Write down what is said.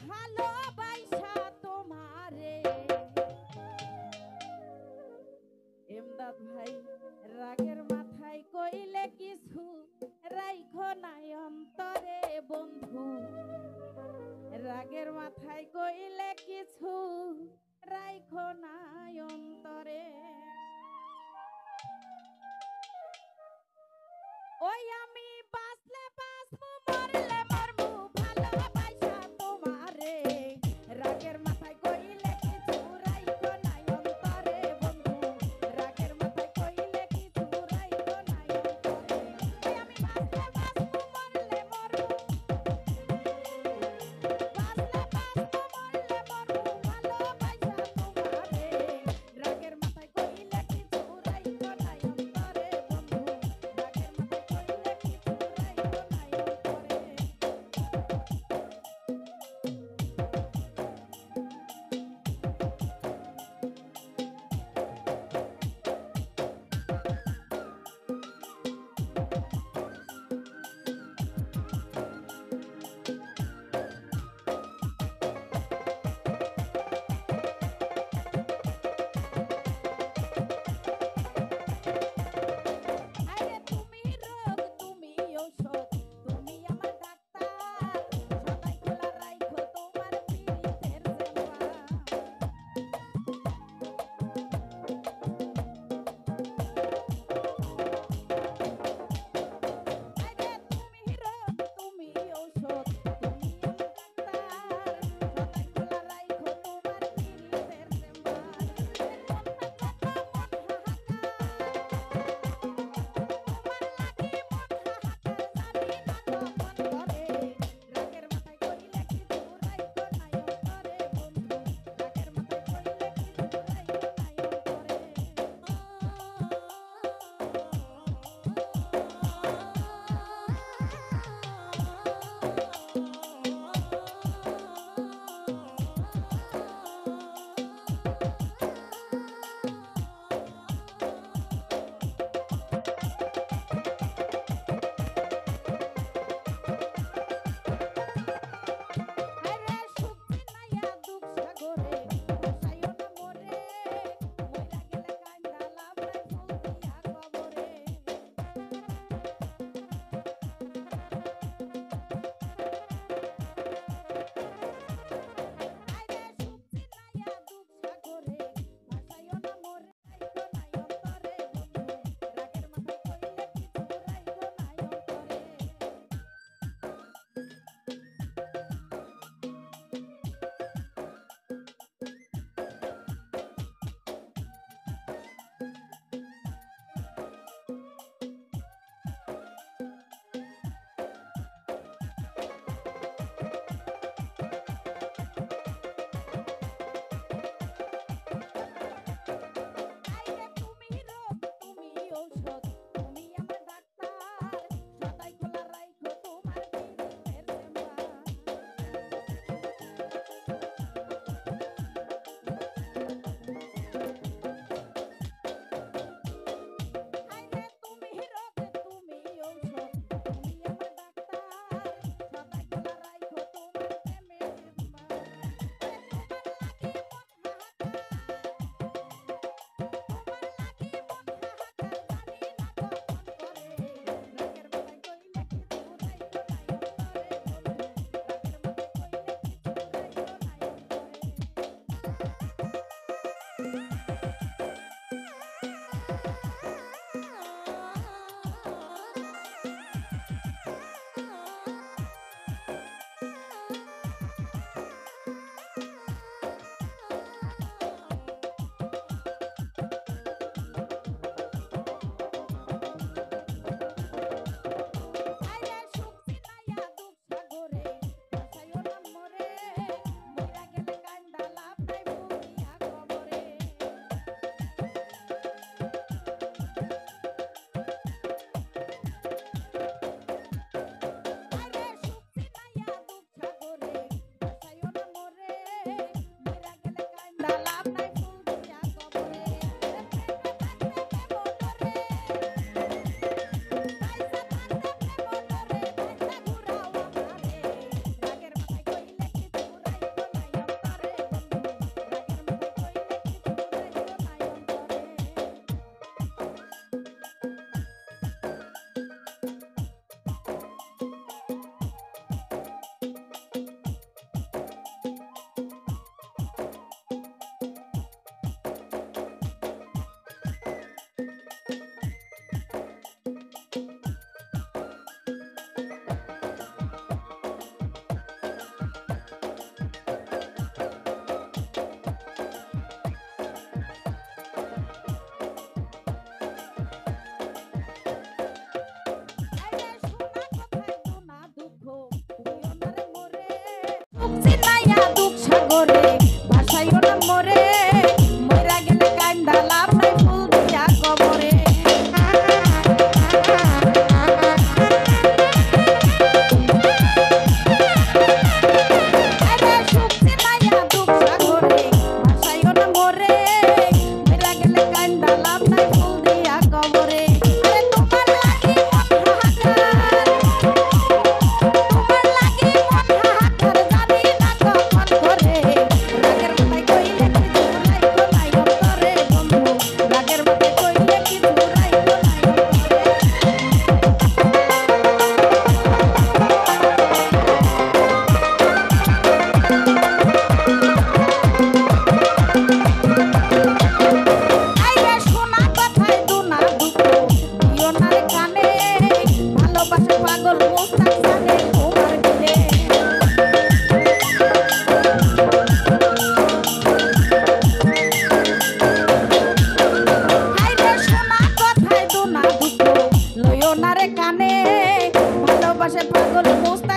ভালোবাসা তোমারে এমদাদ ভাই রাগের মাথায় কইলে কিছু রাইখো নাই অন্তরে বন্ধু রাগের মাথায় কইলে কিছু রাইখো নাই অন্তরে ওই আমি বাঁচলে বাঁচবো মরলে মরবো ভালোবাসা তোমারে রাগের মাথায় কইলে কিছু রাইখো নাই অন্তরে বন্ধু রাগের মাথায় কইলে কিছু রাইখো নাই অন্তরে ওই আমি বাঁচলে বাঁচবো মরলে মরবো বাঁচলে বাঁচবো মরলে মরবো ভালোবাসা তোমারে রাগের মাথায় কইলে কিছু রাইখো নাই অন্তরে বন্ধু রাগের মাথায় কইলে কিছু মাইয়া দুঃখ সাগরে ভাসাইও না মোরে মইরা গেলে কান্দা লাভ নাই ফুল দিয়া কবরে আরে সুখে মাইয়া দুঃখ সাগরে ভাসাইও না মোরে মইরা গেলে কান্দা লাভ নাই ফুল দিয়া কবরে আরে তোমার লাগি মন হাহাকার তোমার লাগি মন হাহাকার জানি না কখন করে রাগের মাথায় কইলে কিছু রাইখো নাই অন্তরে বন্ধু রাগের মাথায় কইলে কিছু রাইখো নাই অন্তরে আইরে শোনা কথায় দুনা দুটো দিও না রে কানে ভালোবাসা পাগল মুস্তাক জানে তোমার বিলে আইরে শোনা কথায় দুনা দুটো লইও না রে কানে ভালোবাসা পাগল মুস্তাক